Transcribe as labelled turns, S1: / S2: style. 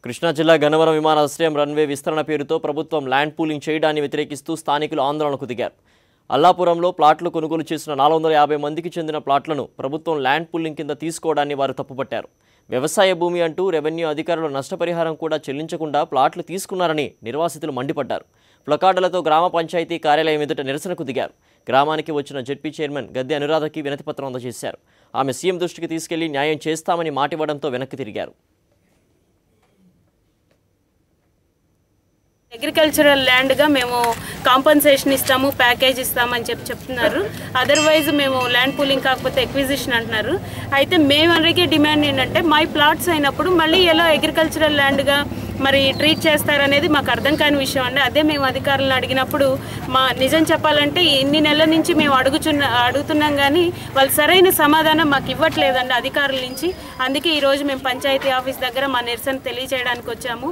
S1: కృష్ణా జిల్లా గన్నవరం విమానాశ్రయం రన్వే విస్తరణ పేరుతో ప్రభుత్వం ల్యాండ్ పూలింగ్ చేయడాన్ని వ్యతిరేకిస్తూ స్థానికులు ఆందోళనకు దిగారు. అల్లాపురంలో ప్లాట్లు కొనుగోలు చేసిన 450 మందికి చెందిన ప్లాట్లను ప్రభుత్వం ల్యాండ్ పూలింగ్ కింద తీసుకోవడాన్ని వారు తప్పుపట్టారు. వ్యవసాయ భూమి అంటూ రెవెన్యూ అధికారులు నష్టపరిహారం కూడా చెల్లించకుండా ప్లాట్లు తీసుకున్నారని నిర్వాసితులు మండిపడ్డారు. ప్లకార్డులతో గ్రామ పంచాయతీ కార్యాలయం ఎదుట నిరసనకు దిగారు. గ్రామానికి వచ్చిన జెడ్పీ చైర్మన్ గద్దె అనురాధకి వినతిపత్రం అందజేశారు. ఆమె సీఎం దృష్టికి తీసుకెళ్లి న్యాయం చేస్తామని మాటివ్వడంతో వెనక్కి తిరిగారు.
S2: అగ్రికల్చరల్ ల్యాండ్గా మేము కాంపన్సేషన్ ఇస్తాము, ప్యాకేజ్ ఇస్తామని చెప్తున్నారు. అదర్వైజ్ మేము ల్యాండ్ పూలింగ్ కాకపోతే ఎక్విజిషన్ అంటున్నారు. అయితే మేము అడిగే డిమాండ్ ఏంటంటే మై ప్లాట్స్ అయినప్పుడు మళ్ళీ ఎలా అగ్రికల్చరల్ ల్యాండ్గా మరి ట్రీట్ చేస్తారనేది మాకు అర్థం కాని విషయం అండి. అదే మేము అధికారులను అడిగినప్పుడు నిజం చెప్పాలంటే ఇన్ని నెలల నుంచి మేము అడుగుతున్నాం కానీ వాళ్ళు సరైన సమాధానం మాకు ఇవ్వట్లేదండి అధికారుల నుంచి. అందుకే ఈరోజు మేము పంచాయతీ ఆఫీస్ దగ్గర మా నిరసన తెలియజేయడానికి వచ్చాము.